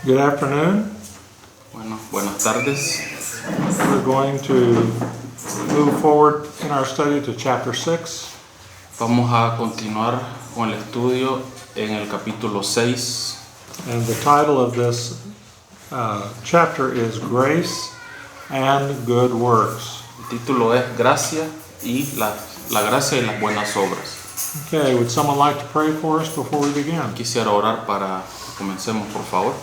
Good afternoon. Bueno, buenas tardes. We're going to move forward in our study to chapter 6. Vamos a continuar con el estudio en el capítulo 6. And the title of this chapter is Grace and Good Works. El título es Gracia y la gracia y las buenas obras. Okay, would someone like to pray for us before we begin? Quisiera orar para que comencemos, por favor.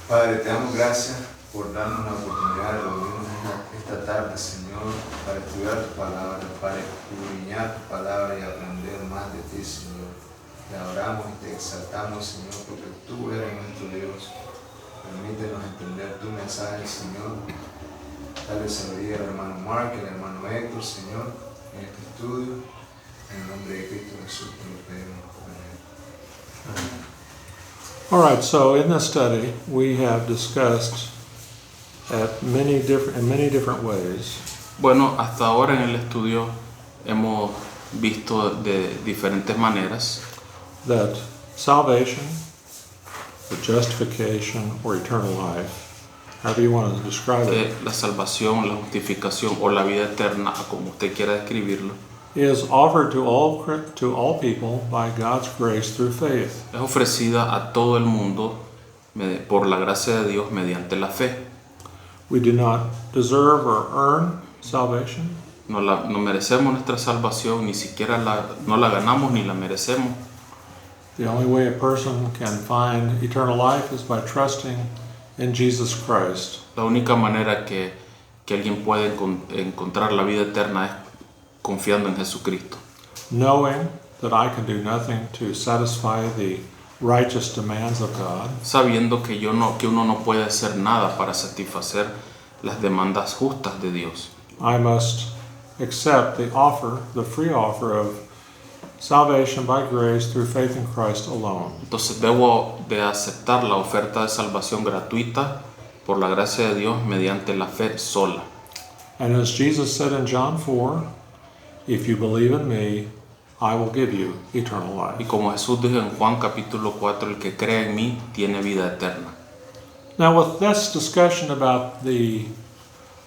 Padre, te damos gracias por darnos la oportunidad de reunirnos esta tarde, Señor, para estudiar tu palabra, para escudriñar tu palabra y aprender más de ti, Señor. Te adoramos y te exaltamos, Señor, porque tú eres nuestro Dios. Permítenos entender tu mensaje, Señor. Dale sabiduría al hermano Mark y al hermano Héctor, Señor, en este estudio. En el nombre de Cristo Jesús te lo pedimos. Amén. All right, so in this study we have discussed in many different ways Bueno, hasta ahora en el estudio hemos visto de diferentes maneras that salvation, or justification, or eternal life, however you want to describe it, la salvación, la justificación o la vida eterna, como usted quiera describirlo, is offered to all people by God's grace through faith. es ofrecida a todo el mundo por la gracia de Dios mediante la fe. We do not deserve or earn salvation. No merecemos nuestra salvación, ni siquiera no la ganamos ni la merecemos. The only way a person can find eternal life is by trusting in Jesus Christ. La única manera que alguien puede encontrar la vida eterna es confiando en Jesucristo. Knowing that I can do nothing to satisfy the righteous demands of God, Sabiendo que uno no puede hacer nada para satisfacer las demandas justas de Dios. I must accept the free offer of salvation by grace through faith in Christ alone. Entonces debo de aceptar la oferta de salvación gratuita por la gracia de Dios mediante la fe sola. And as Jesus said in John 4, if you believe in me, I will give you eternal Y life. como Jesús dijo en Juan capítulo 4, el que cree en mí tiene vida eterna. Now with this discussion about the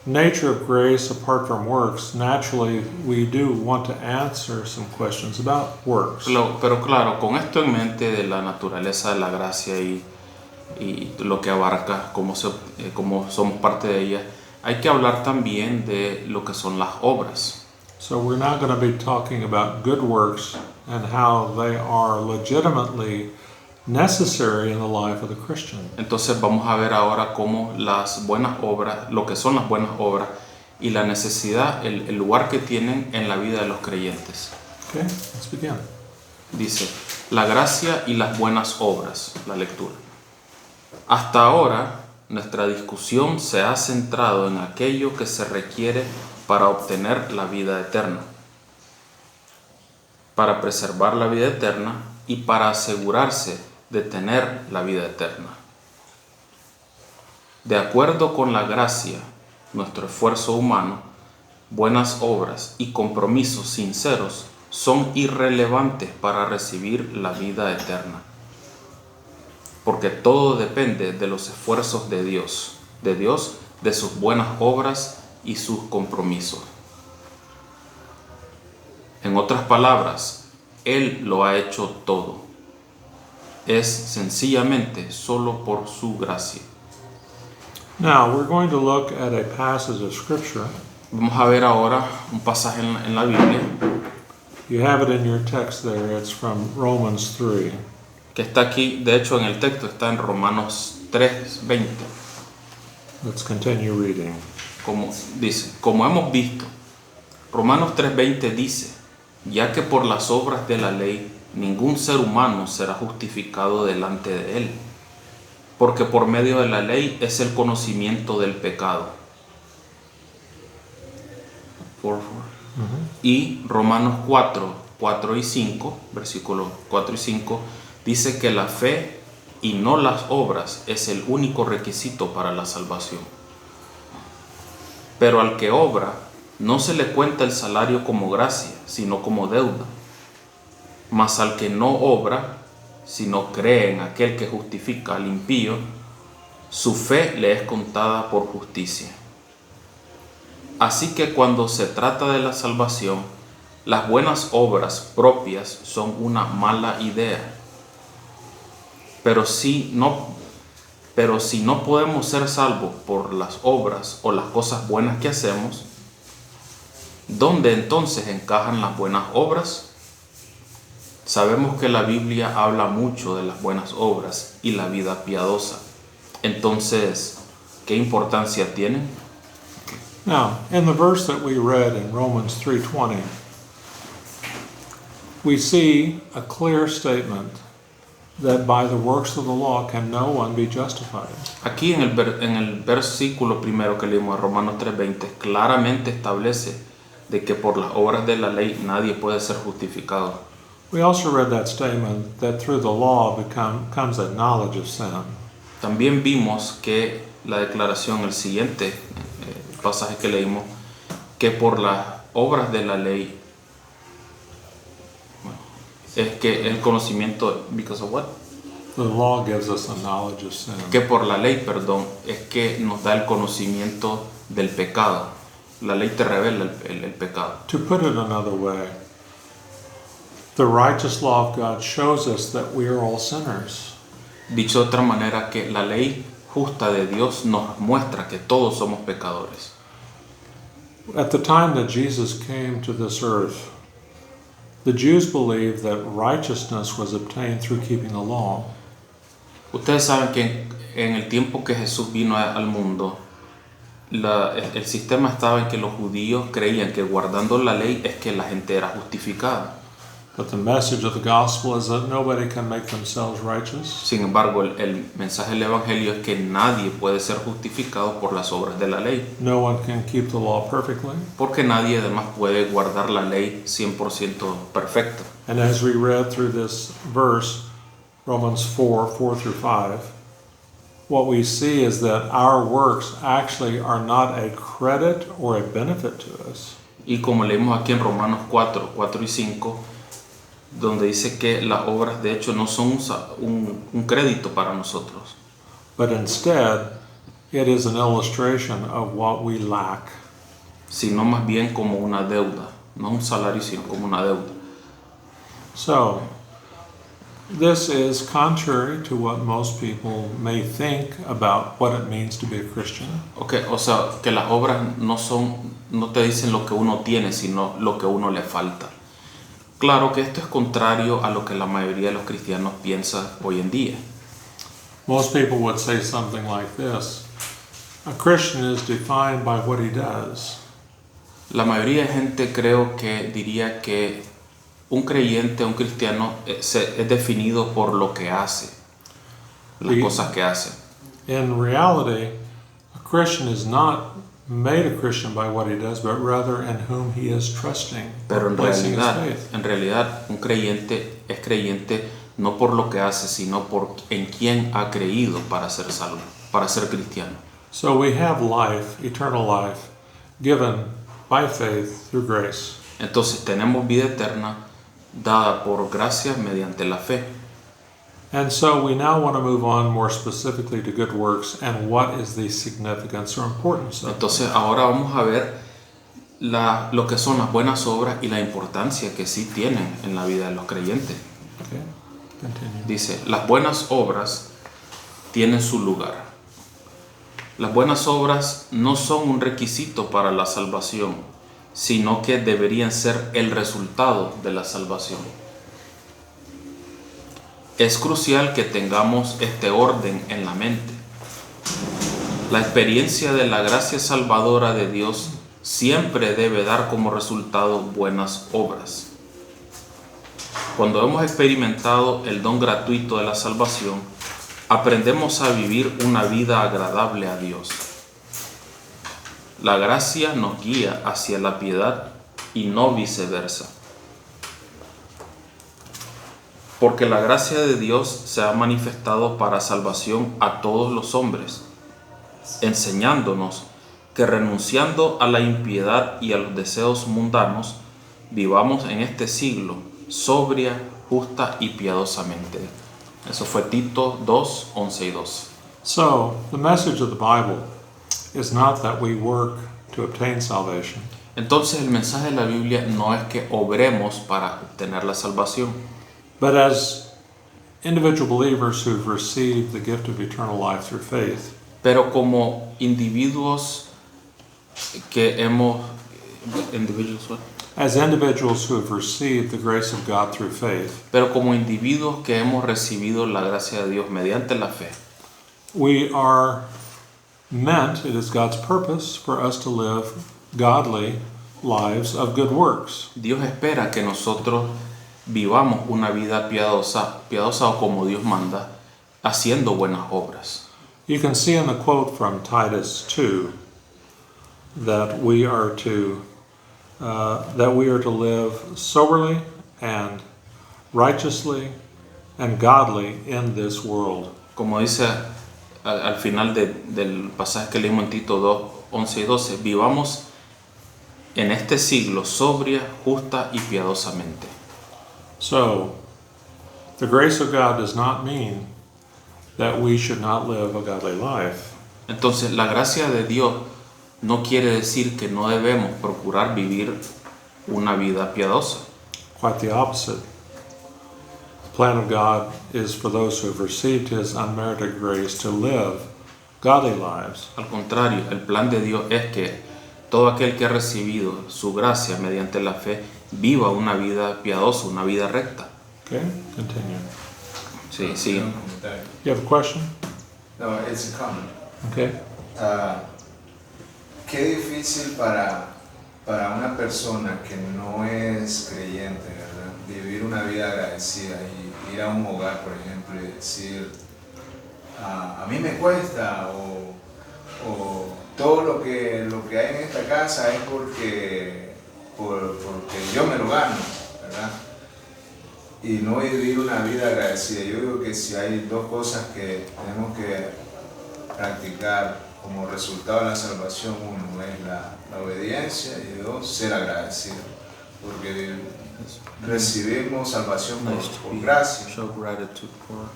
nature of grace apart from works, naturally we do want to answer some questions about works. Pero claro, con esto en mente de la naturaleza de la gracia y lo que abarca, como somos parte de ella, hay que hablar también de lo que son las obras. So we're now going to be talking about good works and how they are legitimately necessary in the life of the Christian. Entonces vamos a ver ahora cómo las buenas obras, lo que son las buenas obras y la necesidad, el lugar que tienen en la vida de los creyentes. Okay, let's begin. Dice, la gracia y las buenas obras, la lectura. Hasta ahora, nuestra discusión se ha centrado en aquello que se requiere para obtener la vida eterna, para preservar la vida eterna y para asegurarse de tener la vida eterna. De acuerdo con la gracia, nuestro esfuerzo humano, buenas obras y compromisos sinceros son irrelevantes para recibir la vida eterna, porque todo depende de los esfuerzos de Dios, de sus buenas obras y sus compromisos. En otras palabras, Él lo ha hecho todo. Es sencillamente solo por su gracia. Now we're going to look at a passage of Scripture. Vamos a ver ahora un pasaje en la Biblia You have it in your text there. It's from Romans 3. que está aquí, de hecho en el texto está en Romanos 3:20. Let's continue reading. Como dice, como hemos visto, Romanos 3:20 dice, ya que por las obras de la ley ningún ser humano será justificado delante de él, porque por medio de la ley es el conocimiento del pecado. Y Romanos 4 y 5, versículos 4 y 5, dice que la fe y no las obras es el único requisito para la salvación. Pero al que obra, no se le cuenta el salario como gracia, sino como deuda. Mas al que no obra, sino cree en aquel que justifica al impío, su fe le es contada por justicia. Así que cuando se trata de la salvación, las buenas obras propias son una mala idea. Pero si no podemos ser salvos por las obras o las cosas buenas que hacemos, ¿dónde entonces encajan las buenas obras? Sabemos que la Biblia habla mucho de las buenas obras y la vida piadosa. Entonces, ¿qué importancia tienen? Now, in the verse that we read in Romans 3:20, we see a clear statement that by the works of the law can no one be justified. Aquí en el versículo primero que leímos de Romanos 3:20, claramente establece de que por las obras de la ley nadie puede ser justificado. We also read that statement that through the law comes a knowledge of sin. También vimos que la declaración, el siguiente pasaje que leímos, que por las obras de la ley es que el conocimiento, because of what? The law gives us a knowledge of sin. Que por la ley, perdón, es que nos da el conocimiento del pecado. La ley te revela el pecado. To put it another way, the righteous law of God shows us that we are all sinners. Dicho de otra manera, que la ley justa de Dios nos muestra que todos somos pecadores. At the time that Jesus came to this earth, the Jews believed that righteousness was obtained through keeping the law. Ustedes saben que en el tiempo que Jesús vino al mundo, el sistema estaba en que los judíos creían que guardando la ley es que la gente era justificada. But the message of the gospel is that nobody can make themselves righteous. Sin embargo, el mensaje del Evangelio es que nadie puede ser justificado por las obras de la ley. No one can keep the law perfectly. Porque nadie además puede guardar la ley 100% perfecta. And as we read through this verse, Romans 4:4-5, what we see is that our works actually are not a credit or a benefit to us. Y como leímos aquí en Romanos 4 y 5, donde dice que las obras de hecho no son un crédito para nosotros, But instead, it is an illustration of what we lack. sino más bien como una deuda, no un salario, sino como una deuda. So, this is contrary to what most people may think about what it means to be a Christian. Okay, o sea, que las obras no te dicen lo que uno tiene, sino lo que uno le falta. Claro que esto es contrario a lo que la mayoría de los cristianos piensa hoy en día. Most people would say something like this: a Christian is defined by what he does. La mayoría de gente creo que diría que un creyente, un cristiano, es definido por lo que hace, las Sí. cosas que hace. In reality, a Christian is not made a Christian by what he does, but rather in whom he is trusting, Pero or placing his faith. en realidad, un creyente es creyente no por lo que hace, sino por en quien ha creído para ser salvo, para ser cristiano. So we have life, eternal life, given by faith through grace. Entonces tenemos vida eterna dada por gracia mediante la fe. And so we now want to move on more specifically to good works and what is the significance or importance of them. Entonces ahora vamos a ver lo que son las buenas obras y la importancia que sí tienen en la vida de los creyentes. Okay, continue. Dice, las buenas obras tienen su lugar. Las buenas obras no son un requisito para la salvación, sino que deberían ser el resultado de la salvación. Es crucial que tengamos este orden en la mente. La experiencia de la gracia salvadora de Dios siempre debe dar como resultado buenas obras. Cuando hemos experimentado el don gratuito de la salvación, aprendemos a vivir una vida agradable a Dios. La gracia nos guía hacia la piedad y no viceversa. Porque la gracia de Dios se ha manifestado para salvación a todos los hombres, enseñándonos que renunciando a la impiedad y a los deseos mundanos, vivamos en este siglo sobria, justa y piadosamente. Eso fue Tito 2, 11 y 12. So, the message of the Bible is not that we work to obtain salvation, Entonces el mensaje de la Biblia no es que obremos para obtener la salvación, but as individual believers who've received the gift of eternal life through faith, pero como individuos que hemos... Individuals, what? as individuals who have received the grace of God through faith, Pero como individuos que hemos recibido la gracia de Dios mediante la fe, we are meant, it is God's purpose, for us to live godly lives of good works. Dios espera que nosotros vivamos una vida piadosa o como Dios manda, haciendo buenas obras. You can see in the quote from Titus 2 that we are to live soberly and righteously and godly in this world. Como dice al final del pasaje que leímos en Tito 2, 11 y 12, vivamos en este siglo sobria, justa y piadosamente. So, the grace of God does not mean that we should not live a godly life. Entonces, la gracia de Dios no quiere decir que no debemos procurar vivir una vida piadosa. Quite the opposite. The plan of God is for those who have received His unmerited grace to live godly lives. Al contrario, el plan de Dios es que todo aquel que ha recibido su gracia mediante la fe viva una vida piadosa, una vida recta. Okay, continue. Sí, sí. Un comentario. You have a question? No, it's a comment. Okay. Qué difícil para una persona que no es creyente, ¿verdad? Vivir una vida agradecida y ir a un hogar, por ejemplo, y decir, a mí me cuesta, o todo lo que hay en esta casa es porque yo me lo gano, ¿verdad? Y no vivir una vida agradecida. Yo digo que si hay dos cosas que tenemos que practicar como resultado de la salvación, uno es la obediencia y dos, ser agradecido, porque recibimos salvación por gracia. Show gratitude for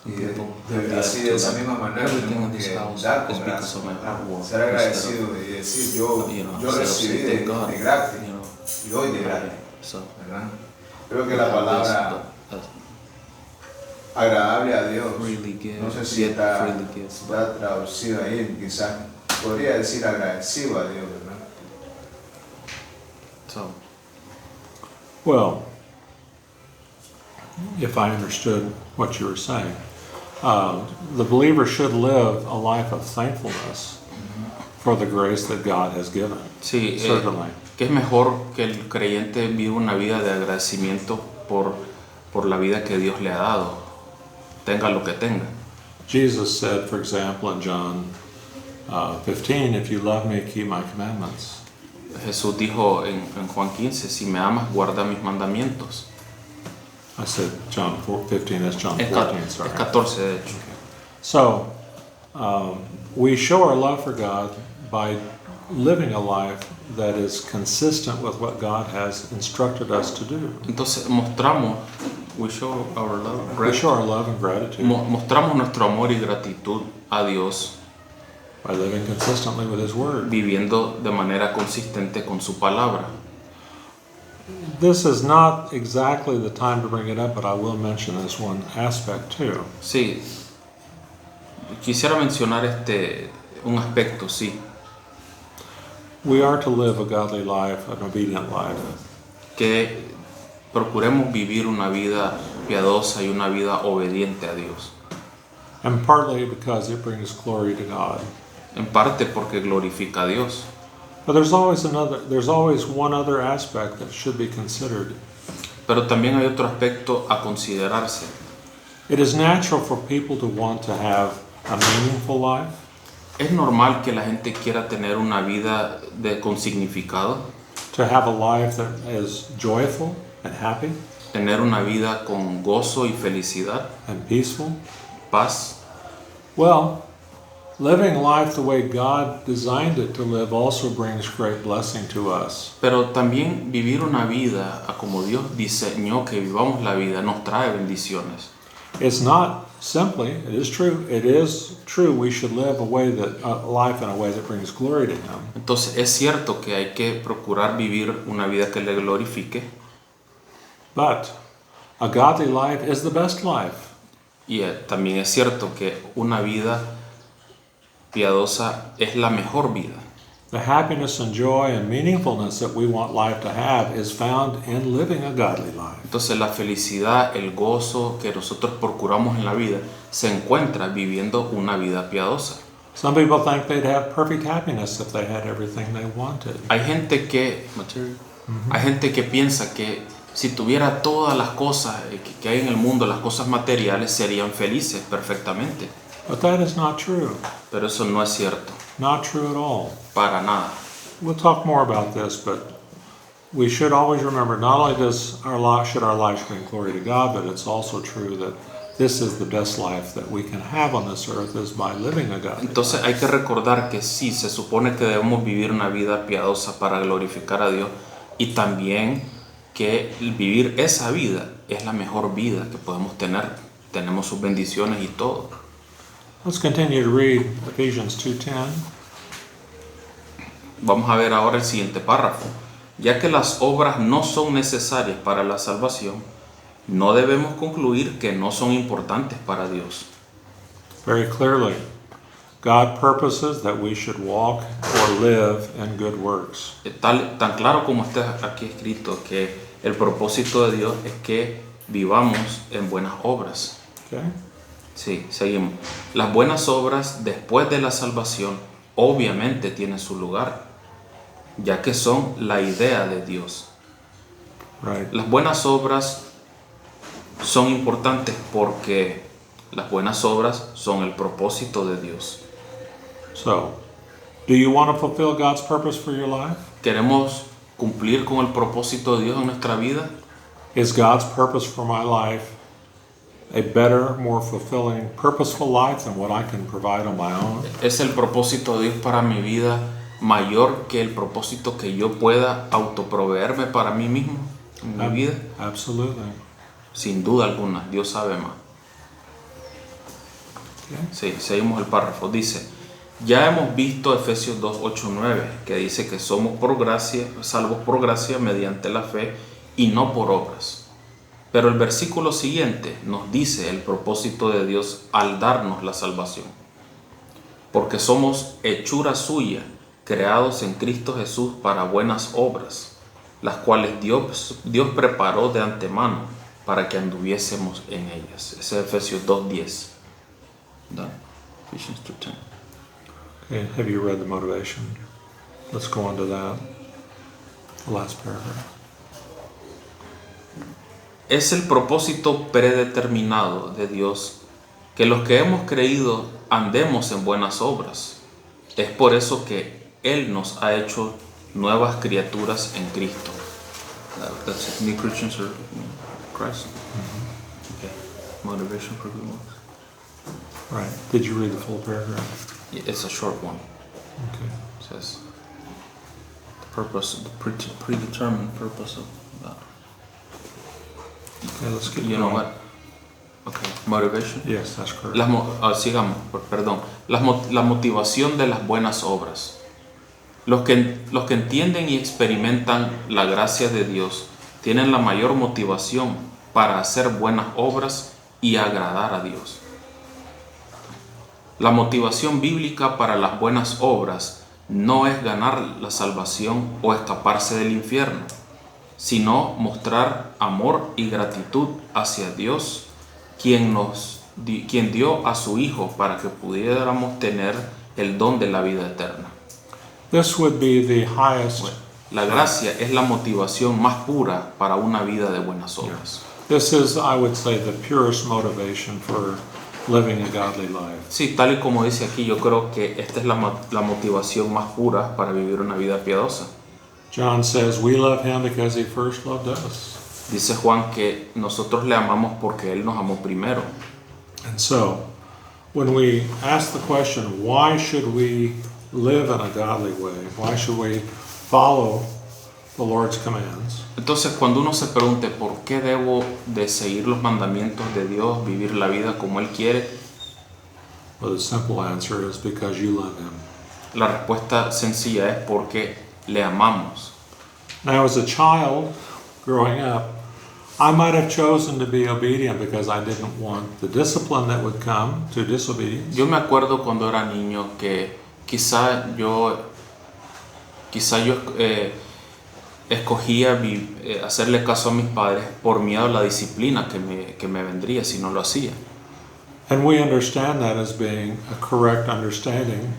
Y así de esa misma manera tenemos que dar con gracia, ser agradecido y decir yo recibí de gratis y doy de gratis, ¿verdad? Creo que la palabra agradable a Dios, no sé si está traducido ahí, quizás podría decir agradecido a Dios, ¿verdad? So, Well, if I understood what you were saying, the believer should live a life of thankfulness for the grace that God has given. sí, Certainly. que es mejor que el creyente viva una vida de agradecimiento por la vida que Dios le ha dado, tenga lo que tenga. Jesus said, for example, in John 15, if you love me, keep my commandments. Jesús dijo en Juan 15, si me amas, guarda mis mandamientos. I said John 15, that's John Es 14, sorry. 14 de hecho. So, we show our love for God by living a life that is consistent with what God has instructed us to do. Entonces we show our love, We show our love and gratitude mostramos nuestro amor y gratitud a Dios by living consistently with His Word. viviendo de manera consistente con su palabra. This is not exactly the time to bring it up, but I will mention this one aspect too. Sí, quisiera mencionar un aspecto, sí. We are to live a godly life, an obedient life. Que procuremos vivir una vida piadosa y una vida obediente a Dios. And partly because it brings glory to God. En parte porque glorifica a Dios. But there's always one other aspect that should be considered. Pero también hay otro aspecto a considerarse. It is natural for people to want to have a meaningful life, Es normal que la gente quiera tener una vida con significado, to have a life that is joyful and happy tener una vida con gozo y felicidad, and peaceful. paz. Well, living life the way God designed it to live also brings great blessing to us. Pero también vivir una vida a como Dios diseñó que vivamos la vida nos trae bendiciones. It's not simply, it is true we should live life in a way that brings glory to Him. Entonces es cierto que hay que procurar vivir una vida que le glorifique, But a godly life is the best life. y también es cierto que una vida piadosa es la mejor vida. The happiness and joy and meaningfulness that we want life to have is found in living a godly life. Entonces la felicidad, el gozo que nosotros procuramos en la vida se encuentra viviendo una vida piadosa. Some people think they'd have perfect happiness if they had everything they wanted. Hay gente que piensa que si tuviera todas las cosas que hay en el mundo, las cosas materiales, serían felices perfectamente. But that is not true. Pero eso no es cierto, Not true at all. para nada. We'll talk more about this, but we should always remember not only should our lives bring glory to God, but it's also true that this is the best life that we can have on this earth is by living a godly Entonces hay que recordar que sí, se supone que debemos vivir una vida piadosa para glorificar a Dios, y también que vivir esa vida es la mejor vida que podemos tener. Tenemos sus bendiciones y todo. Let's continue to read Ephesians 2:10. Vamos a ver ahora el siguiente párrafo. Ya que las obras no son necesarias para la salvación, no debemos concluir que no son importantes para Dios. Very clearly, God purposes that we should walk or live in good works. Tan claro como está aquí escrito que el propósito de Dios es que vivamos en buenas obras. Okay? Sí, seguimos. Las buenas obras después de la salvación obviamente tienen su lugar, ya que son la idea de Dios. Right. Las buenas obras son importantes porque las buenas obras son el propósito de Dios. So, do you want to fulfill God's purpose for your life? ¿Queremos cumplir con el propósito de Dios en nuestra vida? Is God's purpose for my life a better, more fulfilling, purposeful life than what I can provide on my own? ¿Es el propósito de Dios para mi vida mayor que el propósito que yo pueda autoproveerme para mí mismo en mi vida? Absolutely. Sin duda alguna, Dios sabe más. Okay. Sí, seguimos el párrafo. Dice, ya hemos visto Efesios 2, 8, 9, que dice que somos por gracia, salvos por gracia mediante la fe y no por obras. Pero el versículo siguiente nos dice el propósito de Dios al darnos la salvación. Porque somos hechura suya, creados en Cristo Jesús para buenas obras, las cuales Dios preparó de antemano para que anduviésemos en ellas. Ese es Efesios 2:10. Done. Ephesians 2:10. Okay, have you read the motivation? Let's go on to that. The last paragraph. Es el propósito predeterminado de Dios que los que hemos creído andemos en buenas obras. Es por eso que Él nos ha hecho nuevas criaturas en Cristo. That's it. New Christians are in Christ. Okay. Motivation for good works. Right. Did you read the full paragraph? Yeah, it's a short one. Okay. It says the purpose, the predetermined purpose of that. Okay, let's get You know going. what? Okay. Motivation. Yes, that's correct. Sigamos, perdón. La motivación de las buenas obras. Los que entienden y experimentan la gracia de Dios tienen la mayor motivación para hacer buenas obras y agradar a Dios. La motivación bíblica para las buenas obras no es ganar la salvación o escaparse del infierno, sino mostrar amor y gratitud hacia Dios, quien dio a su Hijo para que pudiéramos tener el don de la vida eterna. This would be the highest. La gracia es la motivación más pura para una vida de buenas obras. This is, I would say, the purest motivation for living a godly life. Sí, tal y como dice aquí, yo creo que esta es la motivación más pura para vivir una vida piadosa. John says, we love him because he first loved us. Dice Juan que nosotros le amamos porque Él nos amó primero. And so, when we ask the question, why should we live in a godly way? Why should we follow the Lord's commands? Entonces, cuando uno se pregunte por qué debo de seguir los mandamientos de Dios, vivir la vida como Él quiere, Well, the simple answer is because you love Him. la respuesta sencilla es porque le amamos. Now, as a child growing up, I might have chosen to be obedient because I didn't want the discipline that would come to disobedience. Yo me acuerdo cuando era niño que quizá yo escogía hacerle caso a mis padres por miedo a la disciplina que me vendría si no lo hacía. And we understand that as being a correct understanding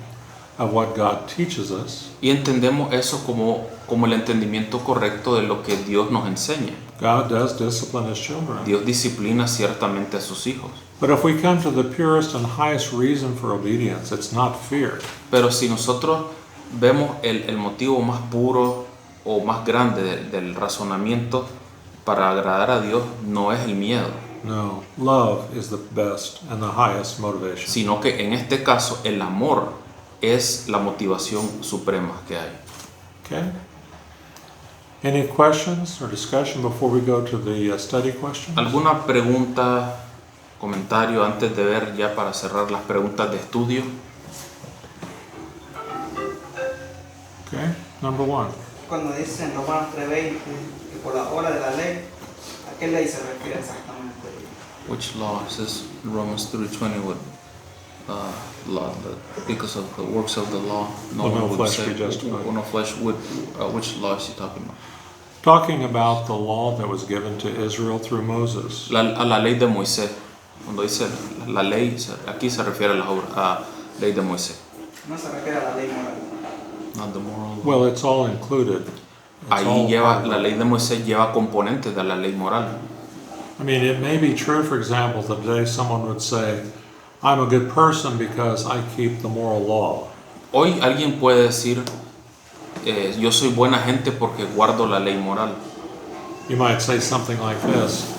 of what God teaches us. Y entendemos eso como el entendimiento correcto de lo que Dios nos enseña. God does discipline His children. Dios disciplina ciertamente a sus hijos. But if we come to the purest and highest reason for obedience, it's not fear. Pero si nosotros vemos el motivo más puro o más grande del razonamiento para agradar a Dios, no es el miedo, No, love is the best and the highest motivation. sino que en este caso el amor es la motivación suprema que hay. Okay? Any questions or discussion before we go to the study questions? ¿Alguna pregunta, comentario antes de ver ya para cerrar las preguntas de estudio? Okay, number one. Cuando dice en Romanos 3:20 que por la obra de la ley, ¿a qué ley se refiere exactamente? Which law? It says Romans 3:20 what law, because of the works of the law, Will no flesh be justified. no flesh would, which law is he talking about? Talking about the law that was given to Israel through Moses. A la ley de Moisés. Cuando dice la ley, aquí se refiere a ley de Moisés. No se refiere a la ley moral. Not the moral law. Well, it's all included. It's Ahí all lleva, part of la it. ley de Moisés lleva componentes de la ley moral. I mean, it may be true, for example, that today someone would say, I'm a good person because I keep the moral law. Hoy alguien puede decir, yo soy buena gente porque guardo la ley moral. You might say something like this,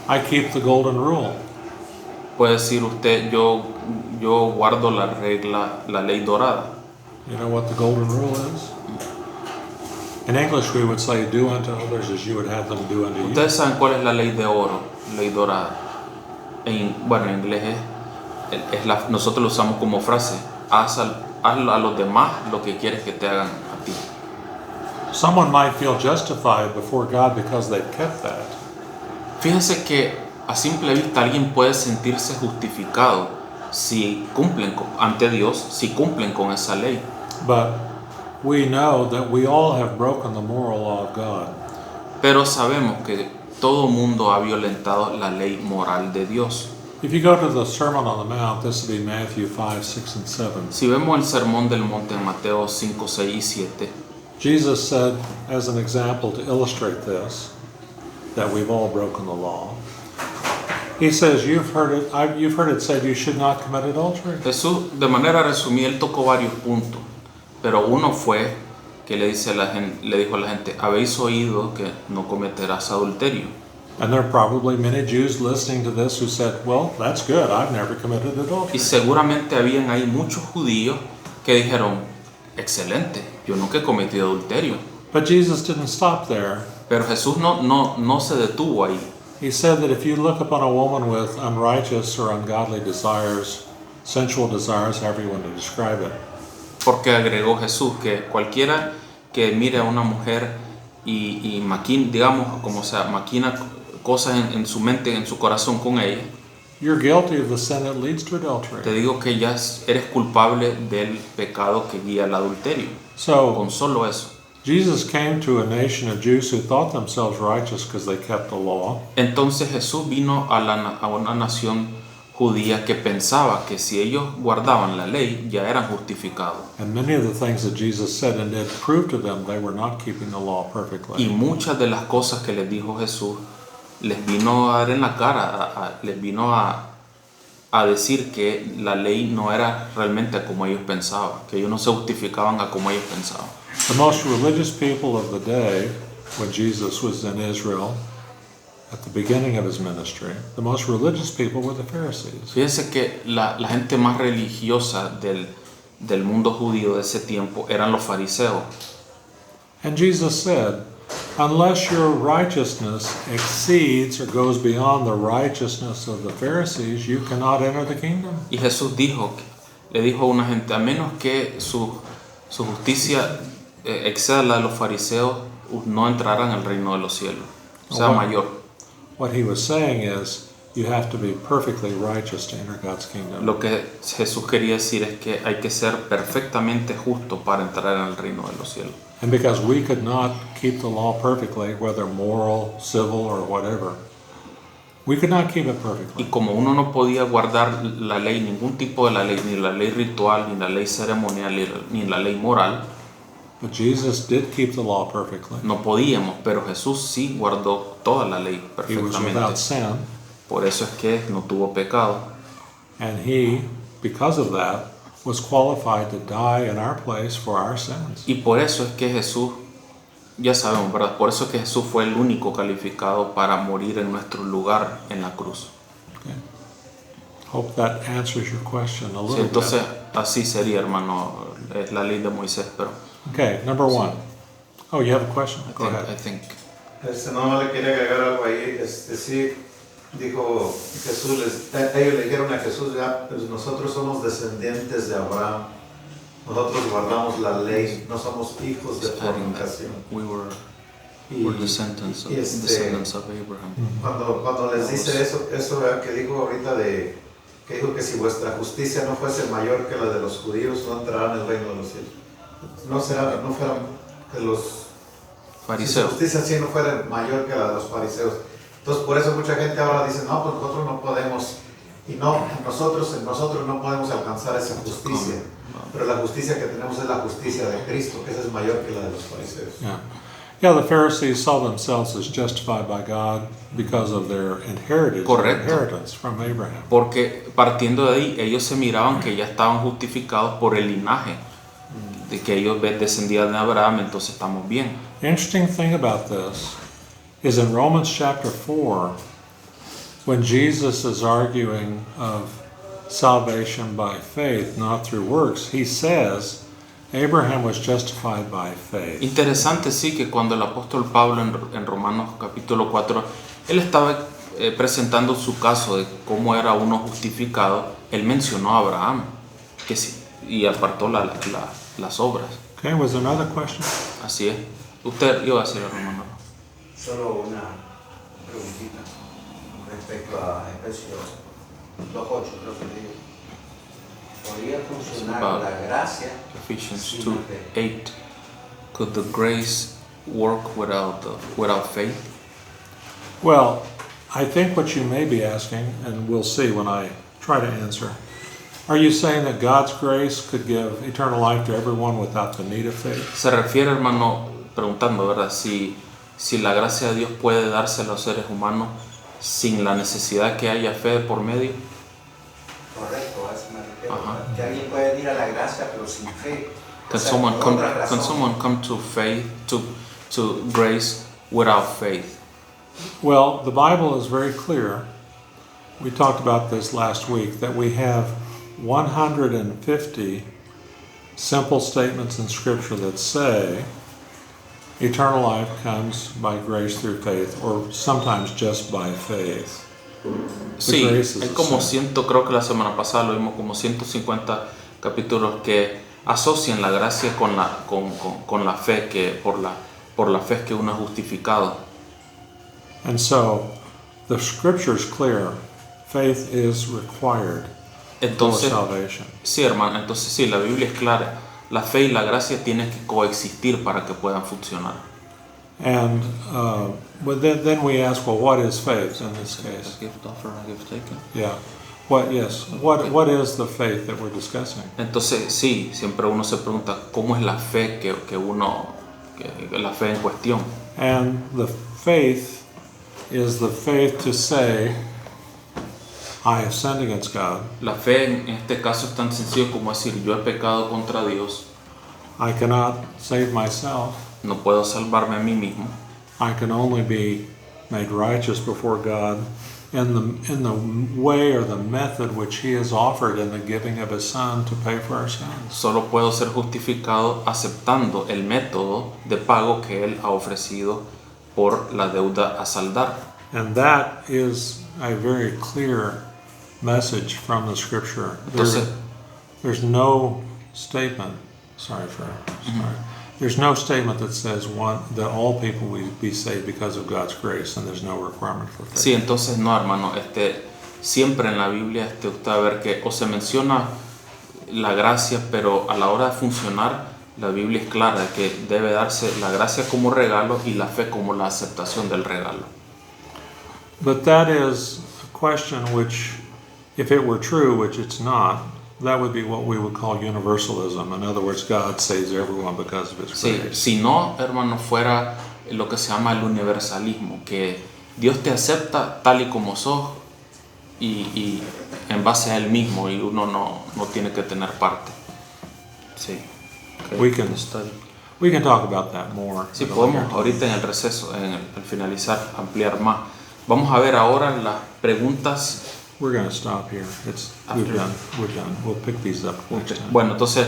I keep the golden rule. Puede decir usted, yo guardo la regla, la ley dorada. You know what the golden rule is? In English, we would say, do unto others as you would have them do unto you. Ustedes saben cuál es la ley de oro, ley dorada. En inglés nosotros lo usamos como frase, haz a los demás lo que quieres que te hagan a ti. Someone might feel justified before God because they've kept that. Fíjense que a simple vista alguien puede sentirse justificado si cumplen ante Dios, si cumplen con esa ley. But we know that we all have broken the moral law of God. Pero sabemos que todo mundo ha violentado la ley moral de Dios. If you go to the Sermon on the Mount, this would be Matthew 5, 6, and 7. Si vemos el sermón del monte en Mateo 5, 6 y 7, Jesus said, as an example to illustrate this, that we've all broken the law. He says, you've heard it said you should not commit adultery. Jesús, de manera resumida, él tocó varios puntos, pero uno fue que le dijo a la gente, habéis oído que no cometerás adulterio. And there are probably many Jews listening to this who said, well, that's good, I've never committed adultery. Y seguramente habían ahí muchos judíos que dijeron, excelente, yo nunca he cometido adulterio. But Jesus didn't stop there. Pero Jesús no se detuvo ahí. He said that if you look upon a woman with unrighteous or ungodly desires, sensual desires, however you want to describe it, Porque agregó Jesús que cualquiera que mire a una mujer y maquina, digamos, como sea, maquina cosas en su mente, en su corazón con ella, you're guilty of the sin that leads to te adultery. digo que ya eres culpable del pecado que guía al adulterio. So Con solo eso. Jesus came to a nation of Jews who thought themselves righteous because they kept the law. Entonces Jesús vino a una nación judía que pensaba que si ellos guardaban la ley ya eran justificados. And many of the things that Jesus said and did proved to them they were not keeping the law Y perfectly. muchas de las cosas que les dijo Jesús les vino a dar en la cara, les vino a decir que la ley no era realmente como ellos pensaban, que ellos no se justificaban a como ellos pensaban. The most religious people of the day, when Jesus was in Israel, at the beginning of his ministry, the most religious people were the Pharisees. Fíjense que la gente más religiosa del mundo judío de ese tiempo eran los fariseos. And Jesus said, unless your righteousness exceeds or goes beyond the righteousness of the Pharisees, you cannot enter the kingdom. Y Jesús le dijo a una gente, a menos que su justicia exceda la de los fariseos, no entrarán al reino de los cielos, sea Bueno. mayor. What he was saying is, you have to be perfectly righteous to enter God's kingdom. Lo que Jesús quería decir es que hay que ser perfectamente justo para entrar en el reino de los cielos. And because we could not keep the law perfectly, whether moral, civil, or whatever, we could not keep it Y perfectly. como uno no podía guardar la ley, ningún tipo de la ley, ni la ley ritual, ni la ley ceremonial, ni la ley moral, But Jesus did keep the law perfectly. no podíamos, pero Jesús sí guardó toda la ley He was perfectamente. without sin, Por eso es que no tuvo pecado. and he, because of that, was qualified to die in our place for our sins. Y por eso es que Jesús, ya sabemos, ¿verdad? Por eso es que Jesús fue el único calificado para morir en nuestro lugar en la cruz. Okay. Hope that answers your question a Sí, little entonces, bit. así sería, hermano, es la ley de Moisés, pero Okay, number one. Oh, you have a question? Go I ahead. think No le quería agregar algo ahí. Sí, dijo Jesús, ellos le dijeron a Jesús, ya, pues nosotros somos descendientes de Abraham, nosotros guardamos la ley, no somos hijos de adding that fornicación. we were Y, descendants y of Abraham. cuando les dice eso ¿verdad? Que dijo ahorita que dijo que si vuestra justicia no fuese mayor que la de los judíos, no entrarán en el reino de los cielos. No fueran que los si su Fariseos. justicia sí no fuera mayor que la de los fariseos. Entonces por eso mucha gente ahora dice, no, pues nosotros no podemos, y no, nosotros no podemos alcanzar esa justicia. Pero la justicia que tenemos es la justicia de Cristo, que esa es mayor que la de los fariseos. Yeah, the Pharisees saw themselves as justified by God because of their Correcto. inheritance from Abraham. Porque partiendo de ahí, ellos se miraban que ya estaban justificados por el linaje, de que ellos descendían de Abraham, entonces estamos bien. The interesting thing about this is in Romans chapter 4, when Jesus is arguing of salvation by faith, not through works, he says Abraham was justified by faith. Interesante sí que cuando el apóstol Pablo en Romanos capítulo 4, él estaba presentando su caso de cómo era uno justificado, él mencionó a Abraham que sí, y apartó las obras. Okay, was there another question? Así es. Usted iba a decir, hermano. Solo una preguntita respecto a Efesios 2.8, creo que digo. ¿Podría funcionar about la gracia Ephesians sin la fe? 2:8. Could the grace work without faith? Well, I think what you may be asking, and we'll see when I try to answer, are you saying that God's grace could give eternal life to everyone without the need of faith? Se refiere, hermano, preguntando, ¿verdad? Si la gracia de Dios puede darse a los seres humanos sin la necesidad que haya fe por medio. Correcto, a eso me refiero. Ajá. Que alguien puede ir a la gracia pero sin fe. O Can sea, someone por come? otras Can razones. someone come to faith, to grace without faith? Well, the Bible is very clear. We talked about this last week, that we have 150 simple statements in Scripture that say eternal life comes by grace through faith, or sometimes just by faith. Sí, grace is hay the como same. creo que la semana pasada lo vimos como 150 capítulos que asocian la gracia con la fe, que por la fe es que uno es justificado. And so, the Scripture is clear. Faith is required for Entonces, salvation. sí, hermano, entonces sí, la Biblia es clara. La fe y la gracia tienen que coexistir para que puedan funcionar. And but then we ask, well, what is faith in this case? Gift offer, gift taken. Yeah. What what is the faith that we're discussing? Entonces, sí, siempre uno se pregunta cómo es la fe que la fe en cuestión. And the faith is the faith to say, I have sinned against God. La fe en este caso es tan sencillo como decir, yo he pecado contra Dios, I cannot save myself. no puedo salvarme a mí mismo, I can only be made righteous before God in the way or the method which He has offered in the giving of His Son to pay for our sins. Solo puedo ser justificado aceptando el método de pago que Él ha ofrecido por la deuda a saldar. And that is a very clear message from the Scripture. Entonces, There's no statement. There's no statement that says that all people will be saved because of God's grace, and there's no requirement for faith. sí, entonces no, hermano, siempre en la Biblia usted va a ver que o se menciona la gracia, pero a la hora de funcionar, la Biblia es clara de que debe darse la gracia como regalo y la fe como la aceptación del regalo. But that is a question which, if it were true, which it's not, that would be what we would call universalism. In other words, God saves everyone because of His Sí, grace. si no, hermano, fuera lo que se llama el universalismo, que Dios te acepta tal y como sos y en base a Él mismo, y uno no tiene que tener parte. Sí. Okay. We can talk about that more. Sí, podemos ahorita en el receso, al finalizar, ampliar más. Vamos a ver ahora las preguntas. We're going to stop here. We're done. We'll pick these up next time. Bueno, entonces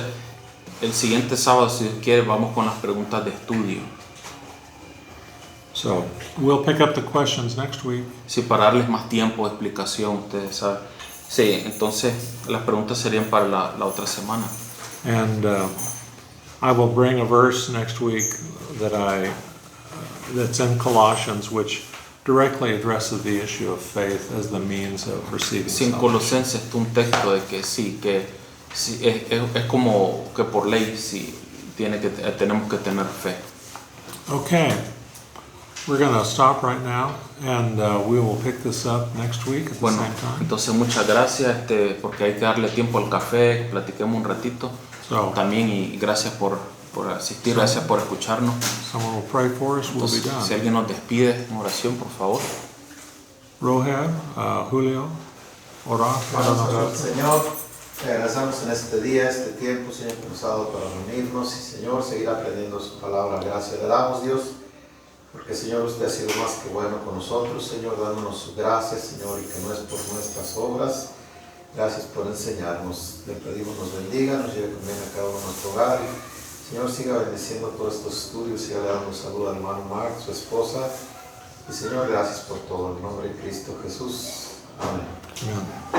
el siguiente sábado, si Dios quiere, vamos con las preguntas de estudio. So we'll pick up the questions next week. Sí, para darles más tiempo de explicación, ustedes saben. Sí, entonces las preguntas serían para la otra semana. And I will bring a verse next week that's in Colossians, which directly addresses the issue of faith as the means of receiving Sí, en salvation. Colosenses está un texto de que sí, es como que por ley sí tenemos que tener fe. Okay, we're going to stop right now, and we will pick this up next week at the Bueno, same time. entonces muchas gracias, porque hay que darle tiempo al café, platiquemos un ratito So también, y gracias por asistir, gracias por escucharnos. someone will pray for us. We'll be Entonces, si done. alguien nos despide en oración, por favor. Rohab, Julio, ora. Vamos, Señor, te agradecemos en este día, este tiempo, Señor, que nos ha dado para reunirnos y, Señor, seguir aprendiendo su palabra. Gracias le damos, Dios, porque, Señor, usted ha sido más que bueno con nosotros, Señor, dándonos su gracia, Señor, y que no es por nuestras obras. Gracias por enseñarnos. Le pedimos nos bendiga, nos lleve con bien a cada uno de nuestro hogar. Señor, siga bendiciendo todos estos estudios, siga dando salud al hermano Mark, su esposa. Y, Señor, gracias por todo. En el nombre de Cristo Jesús. Amén. Amen.